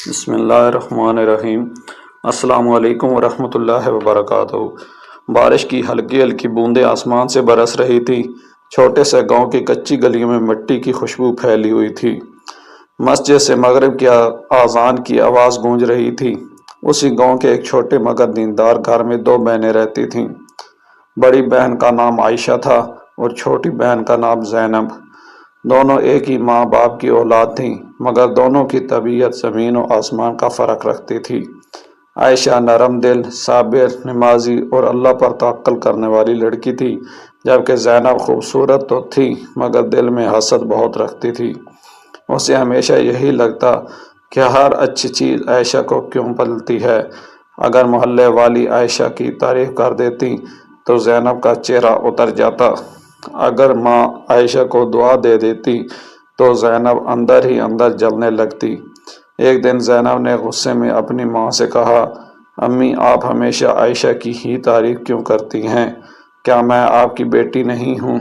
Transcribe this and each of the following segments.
بسم اللہ الرحمن الرحیم۔ السلام علیکم ورحمۃ اللہ وبرکاتہ۔ بارش کی ہلکی ہلکی بوندیں آسمان سے برس رہی تھی۔ چھوٹے سے گاؤں کی کچی گلیوں میں مٹی کی خوشبو پھیلی ہوئی تھی۔ مسجد سے مغرب کی اذان کی آواز گونج رہی تھی۔ اسی گاؤں کے ایک چھوٹے مگر دیندار گھر میں دو بہنیں رہتی تھیں۔ بڑی بہن کا نام عائشہ تھا اور چھوٹی بہن کا نام زینب۔ دونوں ایک ہی ماں باپ کی اولاد تھیں، مگر دونوں کی طبیعت زمین و آسمان کا فرق رکھتی تھی۔ عائشہ نرم دل، صابر، نمازی اور اللہ پر توکل کرنے والی لڑکی تھی، جبکہ زینب خوبصورت تو تھی مگر دل میں حسد بہت رکھتی تھی۔ اسے ہمیشہ یہی لگتا کہ ہر اچھی چیز عائشہ کو کیوں ملتی ہے۔ اگر محلے والی عائشہ کی تعریف کر دیتی تو زینب کا چہرہ اتر جاتا۔ اگر ماں عائشہ کو دعا دے دیتی تو زینب اندر ہی اندر جلنے لگتی۔ ایک دن زینب نے غصے میں اپنی ماں سے کہا، امی آپ ہمیشہ عائشہ کی ہی تعریف کیوں کرتی ہیں؟ کیا میں آپ کی بیٹی نہیں ہوں؟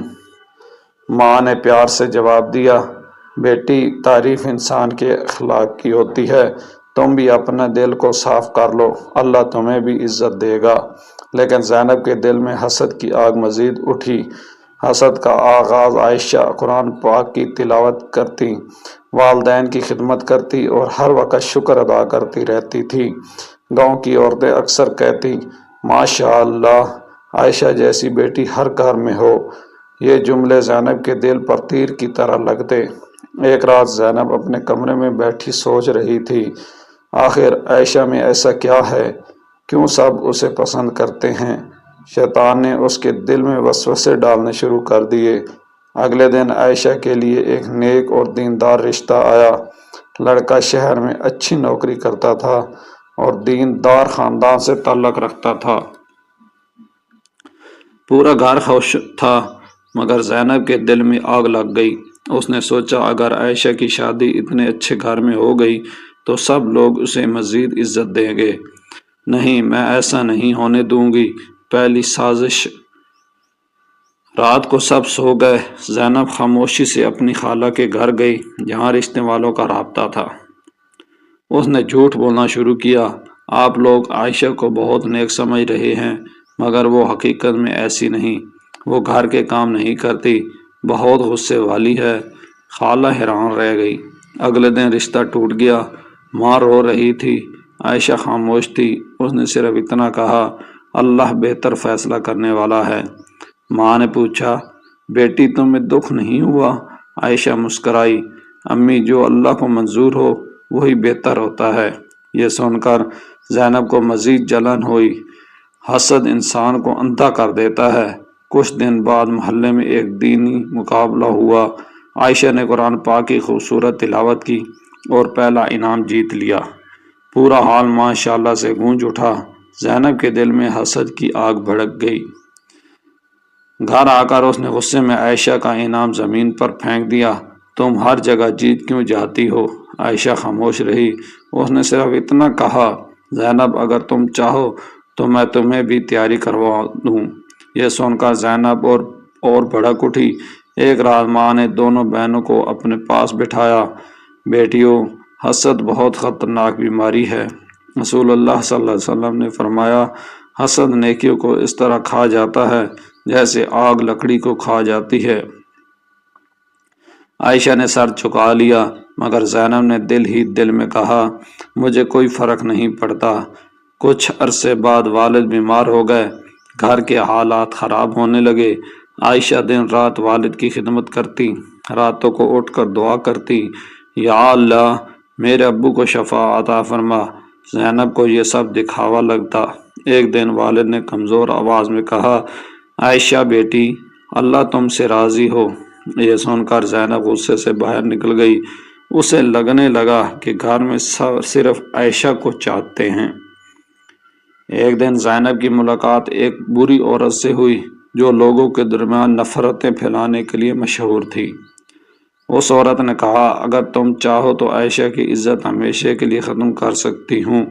ماں نے پیار سے جواب دیا، بیٹی تعریف انسان کے اخلاق کی ہوتی ہے، تم بھی اپنے دل کو صاف کر لو، اللہ تمہیں بھی عزت دے گا۔ لیکن زینب کے دل میں حسد کی آگ مزید اٹھی۔ حسد کا آغاز عائشہ قرآن پاک کی تلاوت کرتی، والدین کی خدمت کرتی اور ہر وقت شکر ادا کرتی رہتی تھی۔ گاؤں کی عورتیں اکثر کہتی، ماشاء اللہ عائشہ جیسی بیٹی ہر گھر میں ہو۔ یہ جملے زینب کے دل پر تیر کی طرح لگتے۔ ایک رات زینب اپنے کمرے میں بیٹھی سوچ رہی تھی، آخر عائشہ میں ایسا کیا ہے، کیوں سب اسے پسند کرتے ہیں؟ شیطان نے اس کے دل میں وسوسے ڈالنے شروع کر دیے۔ اگلے دن عائشہ کے لیے ایک نیک اور دیندار رشتہ آیا۔ لڑکا شہر میں اچھی نوکری کرتا تھا اور دیندار خاندان سے تعلق رکھتا تھا۔ پورا گھر خوش تھا، مگر زینب کے دل میں آگ لگ گئی۔ اس نے سوچا اگر عائشہ کی شادی اتنے اچھے گھر میں ہو گئی تو سب لوگ اسے مزید عزت دیں گے۔ نہیں، میں ایسا نہیں ہونے دوں گی۔ پہلی سازش۔ رات کو سب سو گئے۔ زینب خاموشی سے اپنی خالہ کے گھر گئی جہاں رشتے والوں کا رابطہ تھا۔ اس نے جھوٹ بولنا شروع کیا، آپ لوگ عائشہ کو بہت نیک سمجھ رہے ہیں، مگر وہ حقیقت میں ایسی نہیں۔ وہ گھر کے کام نہیں کرتی، بہت غصے والی ہے۔ خالہ حیران رہ گئی۔ اگلے دن رشتہ ٹوٹ گیا۔ ماں رو رہی تھی، عائشہ خاموش تھی۔ اس نے صرف اتنا کہا، اللہ بہتر فیصلہ کرنے والا ہے۔ ماں نے پوچھا، بیٹی تمہیں دکھ نہیں ہوا؟ عائشہ مسکرائی، امی جو اللہ کو منظور ہو وہی بہتر ہوتا ہے۔ یہ سن کر زینب کو مزید جلن ہوئی۔ حسد انسان کو اندھا کر دیتا ہے۔ کچھ دن بعد محلے میں ایک دینی مقابلہ ہوا۔ عائشہ نے قرآن پاک کی خوبصورت تلاوت کی اور پہلا انعام جیت لیا۔ پورا حال ماشاءاللہ سے گونج اٹھا۔ زینب کے دل میں حسد کی آگ بھڑک گئی۔ گھر آ کر اس نے غصے میں عائشہ کا انعام زمین پر پھینک دیا۔ تم ہر جگہ جیت کیوں جاتی ہو؟ عائشہ خاموش رہی۔ اس نے صرف اتنا کہا، زینب اگر تم چاہو تو میں تمہیں بھی تیاری کروا دوں۔ یہ سن کر زینب اور بھڑک اٹھی۔ ایک رات ماں نے دونوں بہنوں کو اپنے پاس بٹھایا، بیٹیوں حسد بہت خطرناک بیماری ہے۔ رسول اللہ صلی اللہ علیہ وسلم نے فرمایا، حسد نیکیوں کو اس طرح کھا جاتا ہے جیسے آگ لکڑی کو کھا جاتی ہے۔ عائشہ نے سر جھکا لیا، مگر زینب نے دل ہی دل میں کہا، مجھے کوئی فرق نہیں پڑتا۔ کچھ عرصے بعد والد بیمار ہو گئے، گھر کے حالات خراب ہونے لگے۔ عائشہ دن رات والد کی خدمت کرتی، راتوں کو اٹھ کر دعا کرتی، یا اللہ میرے ابو کو شفا عطا فرما۔ زینب کو یہ سب دکھاوا لگتا۔ ایک دن والد نے کمزور آواز میں کہا، عائشہ بیٹی اللہ تم سے راضی ہو۔ یہ سن کر زینب غصے سے باہر نکل گئی۔ اسے لگنے لگا کہ گھر میں صرف عائشہ کو چاہتے ہیں۔ ایک دن زینب کی ملاقات ایک بری عورت سے ہوئی جو لوگوں کے درمیان نفرتیں پھیلانے کے لیے مشہور تھی۔ اس عورت نے کہا، اگر تم چاہو تو عائشہ کی عزت ہمیشہ کے لیے ختم کر سکتی ہوں۔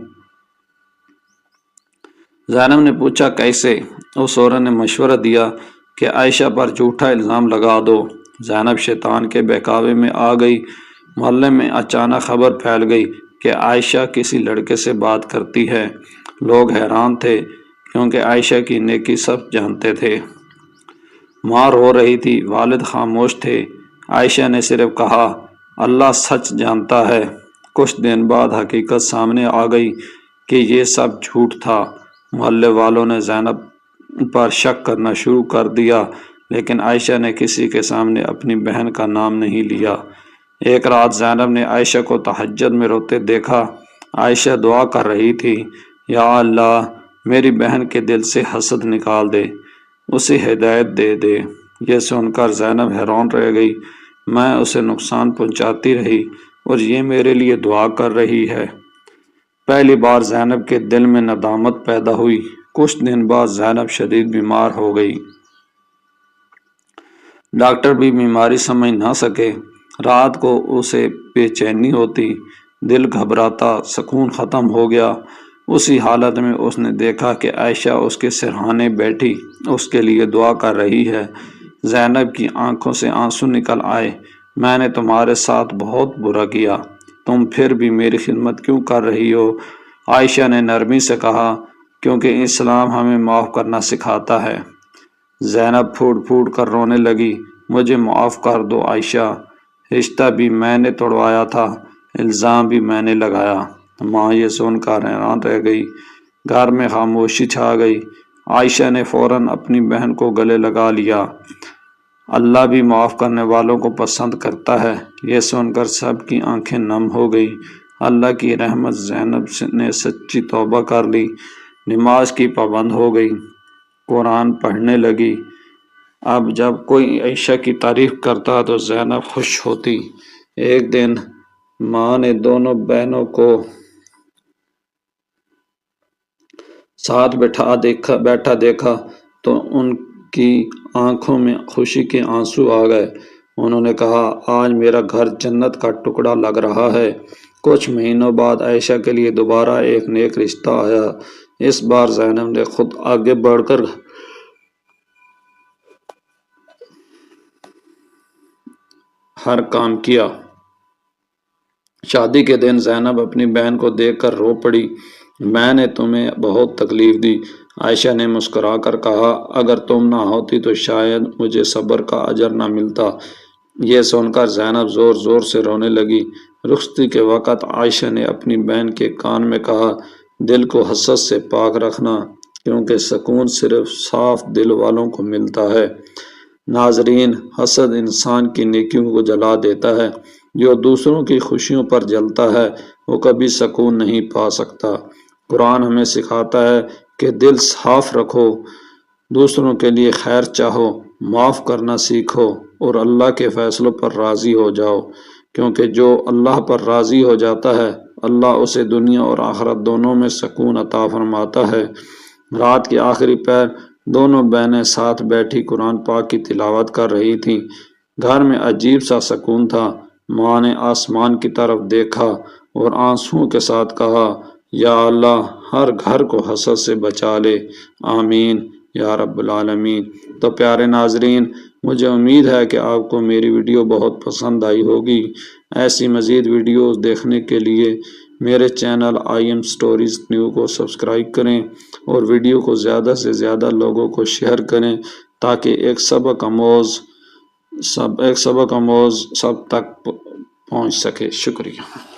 زینب نے پوچھا، کیسے؟ اس عورت نے مشورہ دیا کہ عائشہ پر جھوٹا الزام لگا دو۔ زینب شیطان کے بہکاوے میں آ گئی۔ محلے میں اچانک خبر پھیل گئی کہ عائشہ کسی لڑکے سے بات کرتی ہے۔ لوگ حیران تھے کیونکہ عائشہ کی نیکی سب جانتے تھے۔ ماں رو رہی تھی، والد خاموش تھے۔ عائشہ نے صرف کہا، اللہ سچ جانتا ہے۔ کچھ دن بعد حقیقت سامنے آ گئی کہ یہ سب جھوٹ تھا۔ محلے والوں نے زینب پر شک کرنا شروع کر دیا، لیکن عائشہ نے کسی کے سامنے اپنی بہن کا نام نہیں لیا۔ ایک رات زینب نے عائشہ کو تہجد میں روتے دیکھا۔ عائشہ دعا کر رہی تھی، یا اللہ میری بہن کے دل سے حسد نکال دے، اسے ہدایت دے دے۔ یہ سن کر زینب حیران رہ گئی۔ میں اسے نقصان پہنچاتی رہی اور یہ میرے لیے دعا کر رہی ہے۔ پہلی بار زینب کے دل میں ندامت پیدا ہوئی۔ کچھ دن بعد زینب شدید بیمار ہو گئی۔ ڈاکٹر بھی بیماری سمجھ نہ سکے۔ رات کو اسے بے چینی ہوتی، دل گھبراتا، سکون ختم ہو گیا۔ اسی حالت میں اس نے دیکھا کہ عائشہ اس کے سرہانے بیٹھی اس کے لیے دعا کر رہی ہے۔ زینب کی آنکھوں سے آنسو نکل آئے۔ میں نے تمہارے ساتھ بہت برا کیا، تم پھر بھی میری خدمت کیوں کر رہی ہو؟ عائشہ نے نرمی سے کہا، کیونکہ اسلام ہمیں معاف کرنا سکھاتا ہے۔ زینب پھوٹ پھوٹ کر رونے لگی، مجھے معاف کر دو عائشہ، رشتہ بھی میں نے توڑوایا تھا، الزام بھی میں نے لگایا۔ ماں یہ سن کر حیران رہ گئی۔ گھر میں خاموشی چھا گئی۔ عائشہ نے فوراً اپنی بہن کو گلے لگا لیا۔ اللہ بھی معاف کرنے والوں کو پسند کرتا ہے۔ یہ سن کر سب کی آنکھیں نم ہو گئی۔ اللہ کی رحمت، زینب نے سچی توبہ کر لی، نماز کی پابند ہو گئی، قرآن پڑھنے لگی۔ اب جب کوئی عائشہ کی تعریف کرتا تو زینب خوش ہوتی۔ ایک دن ماں نے دونوں بہنوں کو ساتھ بیٹھا دیکھا تو ان کی آنکھوں میں خوشی کے آنسو آ گئے۔ انہوں نے کہا، آج میرا گھر جنت کا ٹکڑا لگ رہا ہے۔ کچھ مہینوں بعد عائشہ کے لیے دوبارہ ایک نیک رشتہ آیا۔ اس بار زینب نے خود آگے بڑھ کر ہر کام کیا۔ شادی کے دن زینب اپنی بہن کو دیکھ کر رو پڑی، میں نے تمہیں بہت تکلیف دی۔ عائشہ نے مسکرا کر کہا، اگر تم نہ ہوتی تو شاید مجھے صبر کا اجر نہ ملتا۔ یہ سن کر زینب زور زور سے رونے لگی۔ رخصتی کے وقت عائشہ نے اپنی بہن کے کان میں کہا، دل کو حسد سے پاک رکھنا، کیونکہ سکون صرف صاف دل والوں کو ملتا ہے۔ ناظرین، حسد انسان کی نیکیوں کو جلا دیتا ہے۔ جو دوسروں کی خوشیوں پر جلتا ہے وہ کبھی سکون نہیں پا سکتا۔ قرآن ہمیں سکھاتا ہے کہ دل صاف رکھو، دوسروں کے لیے خیر چاہو، معاف کرنا سیکھو اور اللہ کے فیصلوں پر راضی ہو جاؤ، کیونکہ جو اللہ پر راضی ہو جاتا ہے اللہ اسے دنیا اور آخرت دونوں میں سکون عطا فرماتا ہے۔ رات کے آخری پہر دونوں بہنیں ساتھ بیٹھی قرآن پاک کی تلاوت کر رہی تھیں۔ گھر میں عجیب سا سکون تھا۔ ماں نے آسمان کی طرف دیکھا اور آنسوؤں کے ساتھ کہا، یا اللہ ہر گھر کو حسد سے بچا لے، آمین یا رب العالمین۔ تو پیارے ناظرین، مجھے امید ہے کہ آپ کو میری ویڈیو بہت پسند آئی ہوگی۔ ایسی مزید ویڈیوز دیکھنے کے لیے میرے چینل IM Stories New کو سبسکرائب کریں اور ویڈیو کو زیادہ سے زیادہ لوگوں کو شیئر کریں تاکہ ایک سبق آموز سب تک پہنچ سکے۔ شکریہ۔